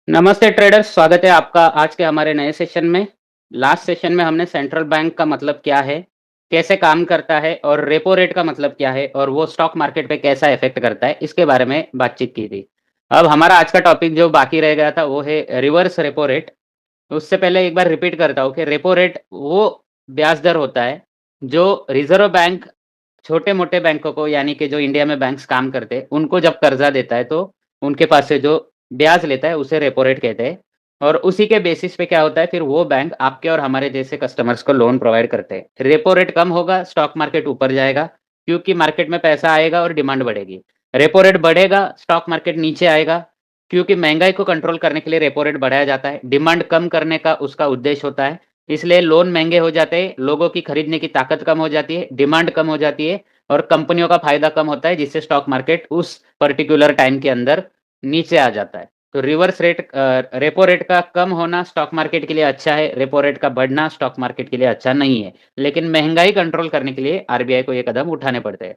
नमस्ते ट्रेडर्स, स्वागत है आपका आज के हमारे नए सेशन में। लास्ट सेशन में हमने सेंट्रल बैंक का मतलब क्या है, कैसे काम करता है और रेपो रेट का मतलब क्या है और वो स्टॉक मार्केट पे कैसा इफेक्ट करता है, इसके बारे में बातचीत की थी। अब हमारा आज का टॉपिक जो बाकी रह गया था वो है रिवर्स रेपो रेट। उससे पहले एक बार रिपीट करता हूँ कि रेपो रेट वो ब्याज दर होता है जो रिजर्व बैंक छोटे-मोटे बैंकों को, यानी कि जो इंडिया में बैंक्स काम करते हैं, उनको जब कर्जा देता है तो उनके पास से जो ब्याज लेता है उसे रेपो रेट कहते हैं। और उसी के बेसिस पे क्या होता है, फिर वो बैंक आपके और हमारे जैसे कस्टमर्स को लोन प्रोवाइड करते हैं। रेपो रेट कम होगा, स्टॉक मार्केट ऊपर जाएगा, क्योंकि मार्केट में पैसा आएगा और डिमांड बढ़ेगी। रेपो रेट बढ़ेगा, स्टॉक मार्केट नीचे आएगा, क्योंकि महंगाई को कंट्रोल करने के लिए रेपो रेट बढ़ाया जाता है। डिमांड कम करने का उसका उद्देश्य होता है, इसलिए लोन महंगे हो जाते हैं, लोगों की खरीदने की ताकत कम हो जाती है, डिमांड कम हो जाती है और कंपनियों का फायदा कम होता है, जिससे स्टॉक मार्केट उस पर्टिकुलर टाइम के अंदर नीचे आ जाता है। तो रेपो रेट का कम होना स्टॉक मार्केट के लिए अच्छा है, रेपो रेट का बढ़ना स्टॉक मार्केट के लिए अच्छा नहीं है। लेकिन महंगाई कंट्रोल करने के लिए आरबीआई को ये कदम उठाने पड़ते हैं।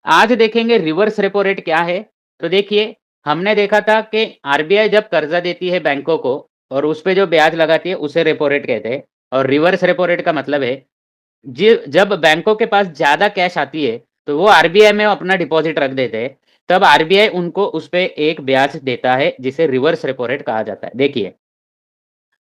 आज देखेंगे रिवर्स रेपो रेट क्या है। तो देखिए, हमने देखा था कि आरबीआई जब कर्जा देती है बैंकों को और उस पे जो ब्याज लगाती है उसे रेपो रेट कहते हैं। और रिवर्स रेपो रेट का मतलब है जी, जब बैंकों के पास ज़्यादा कैश आती है, तो वो आरबीआई में अपना डिपॉज़िट रख देते हैं, तब आरबीआई उनको उस पे एक ब्याज देता है, जिसे रिवर्स रेपो रेट कहा जाता है। देखिए,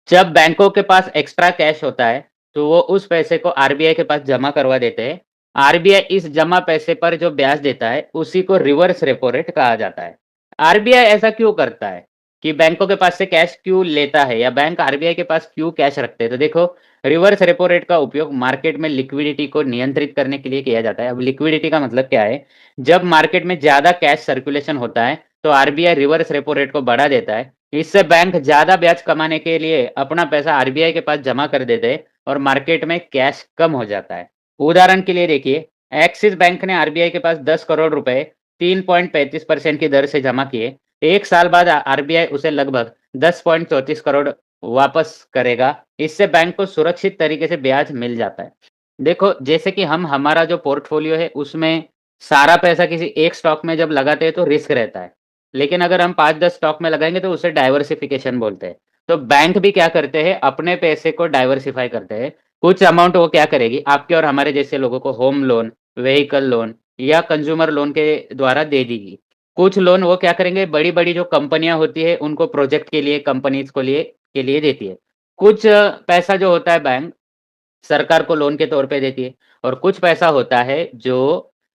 जब बैंकों के पास एक्स्ट्रा कैश होता है, तो वो उस पैसे को आरबीआई के पास जमा करवा देते हैं। आरबीआई इस जमा पैसे पर जो ब्याज देता है, उसी को रिवर्स रेपो रेट कहा जाता है। आरबीआई ऐसा क्यों करता है कि बैंकों के पास से कैश क्यों लेता है या बैंक आरबीआई के पास क्यों कैश रखते हैं? तो देखो, रिवर्स रेपो रेट का उपयोग मार्केट में लिक्विडिटी को नियंत्रित करने के लिए किया जाता है। अब लिक्विडिटी का मतलब क्या है? जब मार्केट में ज़्यादा कैश सर्कुलेशन होता है, तो आरबीआई रिवर्स रेपो रेट को बढ़ा देता है। इससे बैंक ज़्यादा ब्याज कमाने के लिए अपना पैसा आरबीआई के पास जमा कर देते हैं और मार्केट में कैश कम हो जाता है। उदाहरण के लिए देखिए, एक्सिस बैंक ने आरबीआई के पास 10 करोड़ रुपए 3.35% की दर से जमा किए। 1 साल बाद आरबीआई उसे लगभग 10.34 करोड़ वापस करेगा। इससे बैंक को सुरक्षित तरीके से ब्याज मिल जाता है। देखो, जैसे कि हम हमारा जो पोर्टफोलियो है उसमें सारा पैसा किसी एक स्टॉक में जब लगाते हैं तो रिस्क रहता है। लेकिन अगर हम 5-10 स्टॉक में लगाएँगे तो उसे डाइवर्सिफ़िकेशन बोलते हैं। तो बैंक भी क्या करते हैं, अपने पैसे को डाइवर्सिफ़ाई करते हैं। कुछ अमाउंट वो क्या करेगी, आपके और हमारे जैसे लोगों को होम लोन, व्हीकल लोन या कंज्यूमर लोन के द्वारा दे देगी। कुछ लोन वो क्या करेंगे, बड़ी-बड़ी जो कंपनियाँ होती है उनको प्रोजेक्ट के लिए, कंपनीज़ के लिए देती है। कुछ पैसा जो होता है बैंक सरकार को लोन के तौर पे देती है और कुछ पैसा होता है जो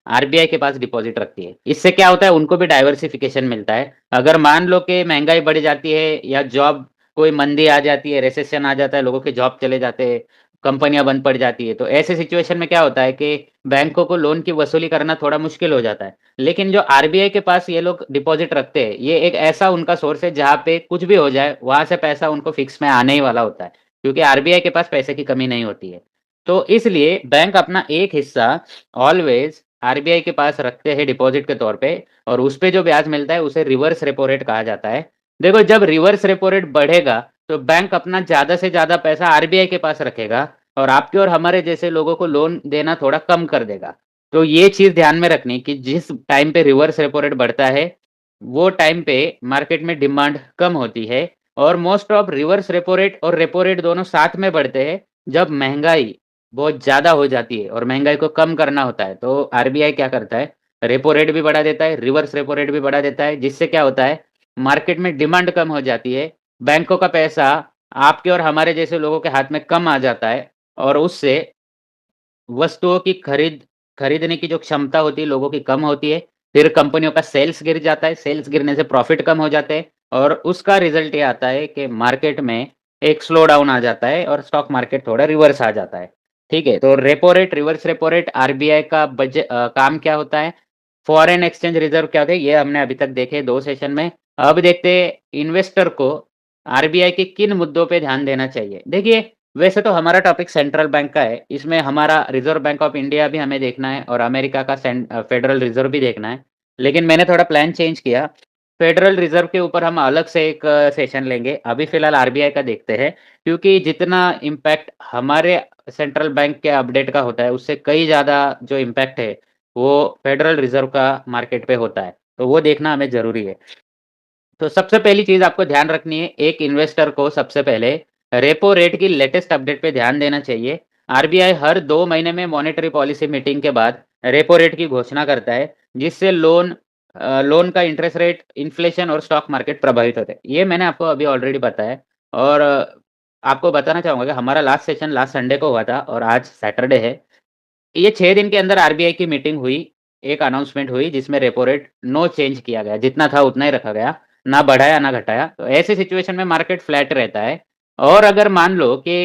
आरबीआई के पास डिपॉज़िट रखती है। इससे क्या होता है, उनको भी डाइवर्सिफ़िकेशन मिलता है। अगर मान लो कि महँगाई बढ़ जाती है या जॉब कोई मंदी आ जाती है, रिसेशन आ जाता है, लोगों के जॉब चले जाते हैं, कंपनियाँ बंद पड़ जाती है, तो ऐसे सिचुएशन में क्या होता है कि बैंकों को लोन की वसूली करना थोड़ा मुश्किल हो जाता है। लेकिन जो आरबीआई के पास ये लोग डिपॉज़िट रखते हैं, ये एक ऐसा उनका सोर्स है जहाँ पे कुछ भी हो जाए, वहाँ से पैसा उनको फिक्स में आने ही वाला होता है, क्योंकि आरबीआई के पास पैसे की कमी नहीं होती है। तो इसलिए बैंक अपना एक हिस्सा ऑलवेज़ आरबीआई के पास रखते हैं डिपॉज़िट के तौर पे और उस पे जो ब्याज मिलता है उसे रिवर्स रेपो रेट कहा जाता है। देखो, जब रिवर्स रेपो रेट बढ़ेगा तो बैंक अपना ज़्यादा से ज़्यादा पैसा आरबीआई के पास रखेगा और आपके और हमारे जैसे लोगों को लोन देना थोड़ा कम कर देगा। तो ये चीज़ ध्यान में रखनी कि जिस टाइम पे रिवर्स रेपो रेट बढ़ता है, वो टाइम पे मार्केट में डिमांड कम होती है और most of reverse repo rate दोनों साथ में बढ़ते हैं जब महँगाई बहुत ज़्यादा हो जाती है और महँगाई को कम करना होता है, तो आरबीआई क्या करता है, रेपो रेट भी बढ़ा देता है, रिवर्स रेपो रेट भी बढ़ा देता है, जिससे क्या होता है, मार्केट में डिमांड कम हो जाती है, बैंकों का पैसा आपके और हमारे जैसे लोगों के हाथ में कम आ जाता है और उससे वस्तुओं की खरीदने की जो क्षमता होती है लोगों की कम होती है, फिर कंपनियों का सेल्स गिर जाता है, सेल्स गिरने से प्रॉफ़िट कम हो जाते हैं और उसका रिज़ल्ट ये आता है कि मार्केट में एक स्लो डाउन आ जाता है और स्टॉक मार्केट थोड़ा रिवर्स आ जाता है। ठीक है? तो repo rate, reverse repo rate, RBI का काम क्या होता है? फॉरेन एक्सचेंज रिज़र्व क्या होते हैं? ये हमने अभी तक देखे 2 सेशन में। अब देखते हैं इन्वेस्टर को आरबीआई के किन मुद्दों पे ध्यान देना चाहिए। देखिए, वैसे तो हमारा टॉपिक सेंट्रल बैंक का है, इसमें हमारा रिज़र्व बैंक ऑफ इंडिया भी हमें देखना है और अमेरिका का फेडरल रिज़र्व भी देखना है। लेकिन मैंने थोड़ा प्लान चेंज किया, फेडरल रिज़र्व के ऊपर हम अलग से एक सेशन लेंगे, अभी फ़िलहाल आरबीआई का देखते हैं, क्योंकि जितना इम्पैक्ट हमारे सेंट्रल बैंक के अपडेट का होता है, उससे कई ज़्यादा जो इम्पैक्ट है, वो फेडरल रिज़र्व का मार्केट पे होता है, तो वो देखना हमें ज़रूरी है। तो सबसे पहली चीज़ आपको ध्यान रखनी है, एक इन्वेस्टर को सबसे पहले रेपो रेट की लेटेस्ट अपडेट पे ध्यान देना चाहिए। आरबीआई हर 2 महीने में मॉनेटरी पॉलिसी मीटिंग के बाद रेपो रेट की घोषणा करता है, जिससे लोन का इंटरेस्ट रेट, इन्फ्लेशन और स्टॉक मार्केट प्रभावित होते हैं। ये मैंने आपको अभी ऑलरेडी बताया और आपको बताना चाहूँगा कि हमारा लास्ट सेशन लास्ट संडे को हुआ था और आज सैटरडे है। ये 6 दिन के अंदर आरबीआई की मीटिंग हुई, एक अनाउंसमेंट हुई जिसमें रेपो रेट नो चेंज किया गया, जितना था उतना ही रखा गया, ना बढ़ाया ना घटाया। तो ऐसे सिचुएशन में मार्केट फ्लैट रहता है और अगर मान लो कि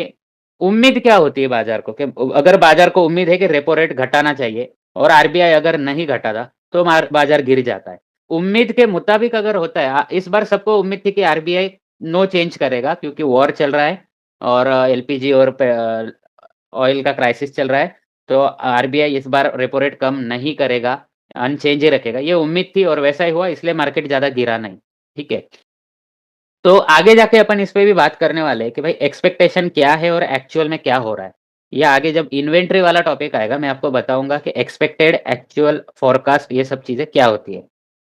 उम्मीद क्या होती है बाज़ार को कि अगर बाज़ार को उम्मीद है कि रेपो रेट घटाना चाहिए और आरबीआई अगर नहीं घटाता, तो बाज़ार गिर जाता है। उम्मीद के मुताबिक अगर होता है इस बार सबको उम्मीद थी कि आरबीआई नो चेंज करेगा क्योंकि वॉर चल रहा है और एलपीजी और ऑयल का क्राइसिस चल रहा है। तो आरबीआई इस बार रेपो रेट कम नहीं करेगा, अनचेंज ही रखेगा। ये उम्मीद थी और वैसा ही हुआ इसलिए मार्केट ज़्यादा गिरा नहीं, ठीक है। तो आगे जाके अपन इस पे भी बात करने वाले हैं कि भाई एक्सपेक्टेशन क्या है और एक्चुअल में क्या हो रहा है। ये आगे जब इन्वेंटरी वाला टॉपिक आएगा मैं आपको बताऊँगा कि एक्सपेक्टेड, एक्चुअल, फोरकास्ट ये सब चीज़ें क्या होती है।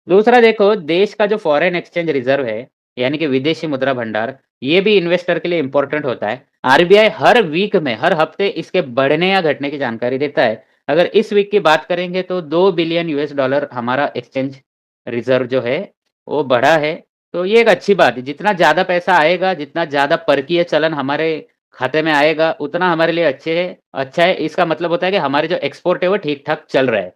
दूसरा देखो देश का जो फॉरेन एक्सचेंज रिज़र्व है, यानी कि विदेशी मुद्रा भंडार, ये भी इन्वेस्टर के लिए इम्पोर्टेंट होता है। आरबीआई हर वीक में, हर हफ्ते इसके बढ़ने या घटने की जानकारी देता है। अगर इस वीक की बात करेंगे तो 2 बिलियन यूएस डॉलर हमारा एक्सचेंज रिज़र्व जो है, वो बढ़ा है। तो ये एक अच्छी बात है, जितना ज़्यादा पैसा आएगा, जितना ज़्यादा परकीय चलन हमारे खाते में आएगा, उतना हमारे लिए अच्छा है। इसका मतलब होता है कि हमारे जो एक्सपोर्ट है वो ठीक-ठाक चल रहा है।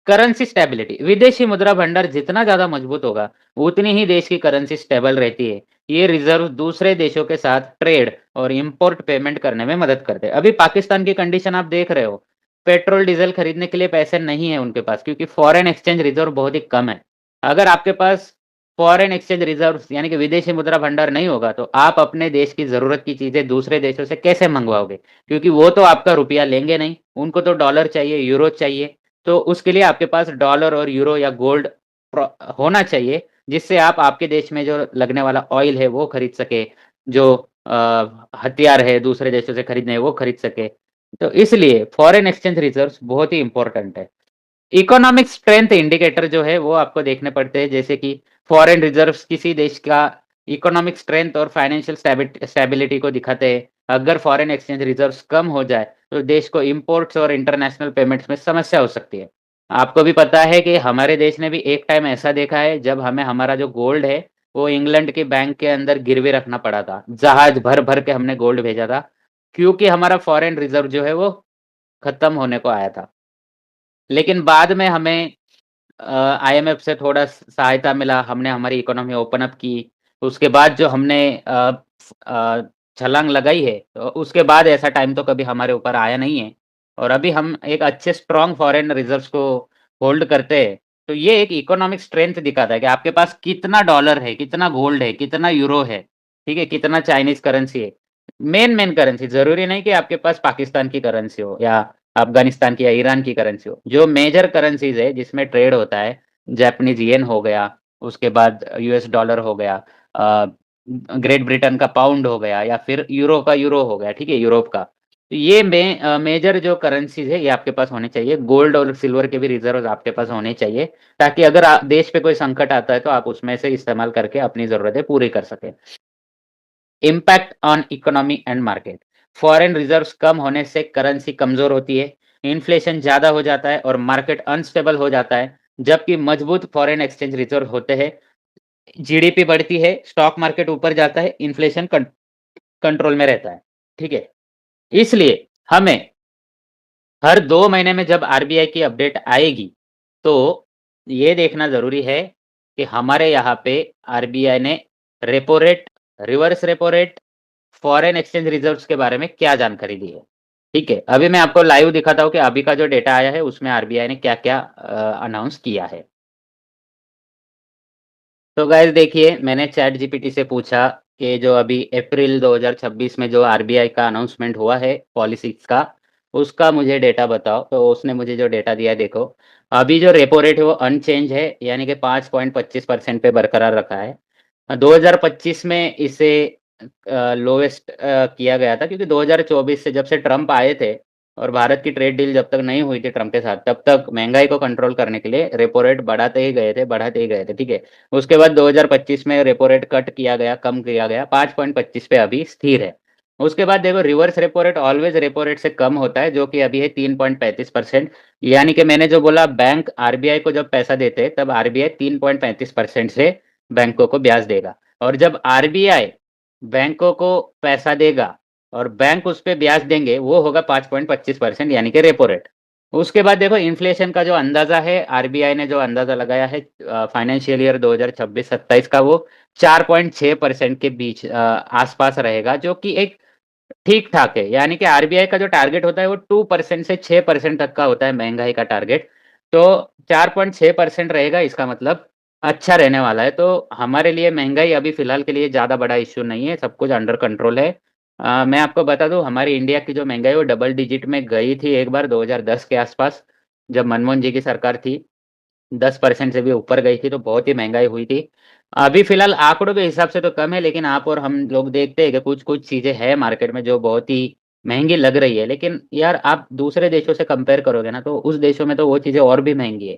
करेंसी स्टेबिलिटी, विदेशी मुद्रा भंडार जितना ज़्यादा मजबूत होगा, उतनी ही देश की करेंसी स्टेबल रहती है। ये रिज़र्व दूसरे देशों के साथ ट्रेड और इम्पोर्ट पेमेंट करने में मदद करते हैं। अभी पाकिस्तान की कंडीशन आप देख रहे हो, पेट्रोल, डीज़ल खरीदने के लिए पैसे नहीं है उनके पास क्योंकि फॉरेन एक्सचेंज रिज़र्व बहुत ही कम है। अगर आपके पास फॉरेन एक्सचेंज रिज़र्व्स यानी कि विदेशी मुद्रा भंडार नहीं होगा, तो आप अपने देश की ज़रूरत की चीज़ें दूसरे देशों से कैसे मँगवाओगे? क्योंकि वो तो आपका रुपया लेंगे नहीं, उनको तो डॉलर चाहिए, यूरो चाहिए। तो उसके लिए आपके पास डॉलर और यूरो या गोल्ड प्रो होना चाहिए, जिससे आप आपके देश में जो लगने वाला ऑयल है वो खरीद सकें, जो हथियार है दूसरे देशों से खरीदने हैं वो खरीद सकें। तो इसलिए फॉरेन एक्सचेंज रिज़र्व्स बहुत ही इम्पोर्टेंट है। इकोनॉमिक स्ट्रेंथ इंडिकेटर जो है वो आपको देखने पड़ते हैं जैसे कि फॉरेन रिजर्व्स किसी देश का इकोनॉमिक स्ट्रेंथ और फाइनेंशियल स्टेबिलिटी को दिखाते हैं। अगर फॉरेन एक्सचेंज रिजर्व्स कम हो जाए तो देश को इंपोर्ट्स और इंटरनेशनल पेमेंट्स में समस्या हो सकती है। आपको भी पता है कि हमारे देश ने भी एक टाइम ऐसा देखा है जब हमें हमारा जो गोल्ड है वो इंग्लैंड के बैंक के अंदर गिरवी रखना पड़ा था। जहाज भर-भर के हमने गोल्ड भेजा था क्योंकि हमारा फॉरेन रिजर्व जो है वो खत्म होने को आया था। लेकिन बाद में हमें आईएमएफ से थोड़ा सहायता मिला, हमने हमारी इकोनॉमी ओपन अप की। उसके बाद जो हमने अ, छलांग लगाई है, तो उसके बाद ऐसा टाइम तो कभी हमारे ऊपर आया नहीं है और अभी हम एक अच्छे स्ट्रॉन्ग फॉरेन रिज़र्व्स को होल्ड करते हैं। तो ये एक इकोनॉमिक स्ट्रेंथ दिखाता है कि आपके पास कितना डॉलर है, कितना गोल्ड है, कितना यूरो है, ठीक है? कितना चाइनीज़ करेंसी है। मेन करेंसी, ज़रूरी नहीं कि आपके पास पाकिस्तान की करेंसी हो या अफ़गानिस्तान की या ईरान की करेंसी हो। जो मेजर करेंसीज़ है जिसमें ट्रेड होता है, जापानीज़ येन हो गया, उसके बाद यूएस डॉलर हो गया, अ, ग्रेट ब्रिटेन का पाउंड हो गया या फिर यूरो का यूरो हो गया, ठीक है? यूरोप का। तो ये मेजर जो करेंसीज़ है ये आपके पास होने चाहिए। गोल्ड और सिल्वर के भी रिज़र्व्स आपके पास होने चाहिए, ताकि अगर देश पे कोई संकट आता है तो आप उसमें से इस्तेमाल करके अपनी ज़रूरतें पूरी कर सकें। Impact on economy and market, foreign reserves कम होने से करेंसी कमजोर होती है, इन्फ्लेशन ज्यादा हो जाता है और मार्केट अनस्टेबल हो जाता है। जबकि मजबूत फॉरेन एक्सचेंज रिजर्व होते हैं, जीडीपी बढ़ती है, स्टॉक मार्केट ऊपर जाता है, इन्फ्लेशन कंट्रोल में रहता है। ठीक है, इसलिए हमें हर 2 महीने में जब आरबीआई की अपडेट आएगी, तो ये देखना ज़रूरी है कि हमारे यहाँ पे आरबीआई ने repo rate, reverse repo rate, foreign exchange reserves के बारे में क्या जानकारी दी है। ठीक है, अभी मैं आपको लाइव दिखाता हूँ कि अभी का जो डेटा आया है उसमें आरबीआई ने क्या-क्या अनाउंस किया है। तो गाइस देखिए, मैंने चैट जीपीटी से पूछा कि जो अभी अप्रैल 2026 में जो आरबीआई का अनाउंसमेंट हुआ है पॉलिसीज़ का, उसका मुझे डेटा बताओ। तो उसने मुझे जो डेटा दिया है देखो, अभी जो रेपो रेट है वो अनचेंज है, यानी कि 5.25% पे बरकरार रखा है। 2025 में इसे लोएस्ट किया गया था क्योंकि 2024 से जब से ट्रम्प आए थे, और भारत की ट्रेड डील जब तक नहीं हुई थी ट्रम्प के साथ, तब तक महँगाई को कंट्रोल करने के लिए रेपो रेट बढ़ाते ही गए थे, ठीक है? उसके बाद 2025 में रेपो रेट कट किया गया, कम किया गया, 5.25 पे अभी स्थिर है। उसके बाद देखो reverse repo rate always repo rate से कम होता है, जो कि अभी है 3.35%। यानी कि मैंने जो बोला बैंक आरबीआई को जब पैसा देते हैं, तब आरबीआई 3.35% से बैंकों को ब्याज देगा। और जब आरबीआई बैंकों को पैसा देगा और बैंक उस पे ब्याज देंगे, वो होगा 5.25% यानी कि रेपो रेट। उसके बाद देखो इन्फ्लेशन का जो अंदाज़ा है, आरबीआई ने जो अंदाज़ा लगाया है फाइनेंशियल ईयर 2026-27 का, वो 4.6% के बीच आस-पास रहेगा, जो कि एक ठीक-ठाक है। यानी कि आरबीआई का जो टारगेट होता है वो 2% से 6% तक का होता है महँगाई का टारगेट। तो 4.6% रहेगा, इसका मतलब अच्छा रहने वाला है। तो हमारे लिए महँगाई अभी फ़िलहाल के लिए ज़्यादा बड़ा इश्यू नहीं है, सब कुछ अंडर कंट्रोल है। मैं आपको बता दूँ हमारी इंडिया की जो महँगाई है वो डबल डिजिट में गई थी एक बार 2010 के आस-पास, जब मनमोहन जी की सरकार थी। 10% से भी ऊपर गई थी, तो बहुत ही महँगाई हुई थी। अभी फ़िलहाल आँकड़ों के हिसाब से तो कम है, लेकिन आप और हम लोग देखते हैं कि कुछ-कुछ चीज़ें हैं मार्केट में जो बहुत ही महँगी लग रही है। लेकिन यार आप दूसरे देशों से कंपेयर करोगे ना, तो उस देशों में तो वो चीज़ें और भी महँगी है,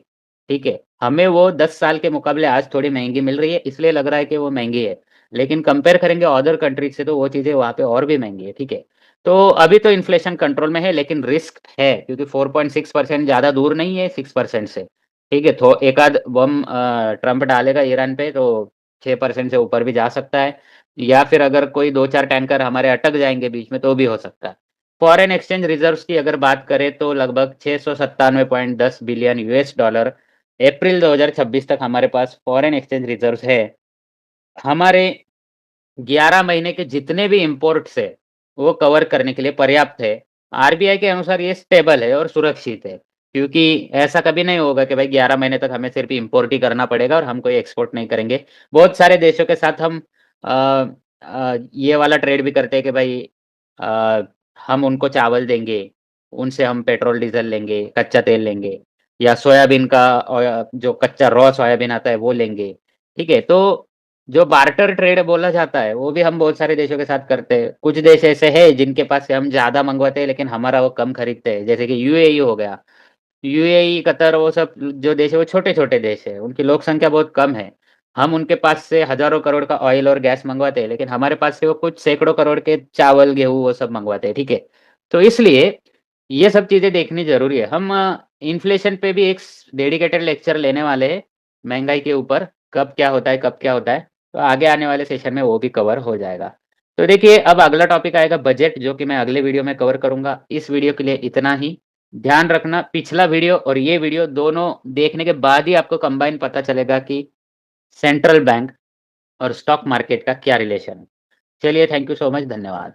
ठीक है? हमें वो 10 साल के मुकाबले आज थोड़ी महँगी मिल रही है, इसलिए लग रहा है कि वो महँगी है। लेकिन कंपेयर करेंगे अदर कंट्रीज़ से तो वो चीज़ें वहाँ पे और भी महँगी है, ठीक है? तो अभी तो इन्फ्लेशन कंट्रोल में है, लेकिन रिस्क है क्योंकि 4.6% ज़्यादा दूर नहीं है 6% से। ठीक है, थो एक आध बम ट्रम्प डालेगा ईरान पे तो 6% से ऊपर भी जा सकता है या फिर अगर कोई 2-4 टैंकर हमारे अटक जाएँगे बीच में तो भी हो सकता है। फॉरेन एक्सचेंज रिज़र्व्स की अगर बात करें तो लगभग 697.10 बिलियन यूएस डॉलर अप्रैल 2026 तक हमारे पास फॉरेन एक्सचेंज रिज़र्व्स है। हमारे 11 महीने के जितने भी इम्पोर्ट्स है, वो कवर करने के लिए पर्याप्त है। आरबीआई के अनुसार ये स्टेबल है और सुरक्षित है, क्योंकि ऐसा कभी नहीं होगा कि भाई 11 महीने तक हमें सिर्फ़ इम्पोर्ट ही करना पड़ेगा और हम कोई एक्सपोर्ट नहीं करेंगे। बहुत सारे देशों के साथ हम ये वाला ट्रेड भी करते हैं कि भाई अ, हम उनको चावल देंगे, उनसे हम पेट्रोल, डीज़ल लेंगे, कच्चा तेल लेंगे या सोयाबीन का जो कच्चा रॉ सोयाबीन आता है वो लेंगे, ठीक है? तो जो बार्टर ट्रेड बोला जाता है, वो भी हम बहुत सारे देशों के साथ करते हैं। कुछ देश ऐसे हैं जिनके पास से हम ज़्यादा मँगवाते हैं लेकिन हमारा वो कम खरीदते हैं, जैसे कि यूएई हो गया। यूएई, कतर वो सब जो देश है वो छोटे-छोटे देश है, उनकी लोक संख्या बहुत कम है। हम उनके पास से हज़ारों करोड़ का ऑयल और गैस मँगवाते हैं, लेकिन हमारे पास से वो कुछ सैकड़ों करोड़ के चावल, गेहूँ वो सब मँगवाते हैं, ठीक है? तो इसलिए ये सब चीज़ें देखनी ज़रूरी है। हम इन्फ्लेशन पे भी एक डेडिकेटेड लेक्चर लेने वाले हैं, महँगाई के ऊपर, कब क्या होता है, कब क्या होता है। तो आगे आने वाले सेशन में वो भी कवर हो जाएगा। तो देखिए अब अगला टॉपिक आएगा बजट जो कि मैं अगले वीडियो में कवर करूँगा। इस वीडियो के लिए इतना ही। ध्यान रखना पिछला वीडियो और ये वीडियो दोनों देखने के बाद ही आपको कंबाइन पता चलेगा कि सेंट्रल बैंक और स्टॉक मार्केट का क्या रिलेशन है। चलिए थैंक यू सो मच धन्यवाद।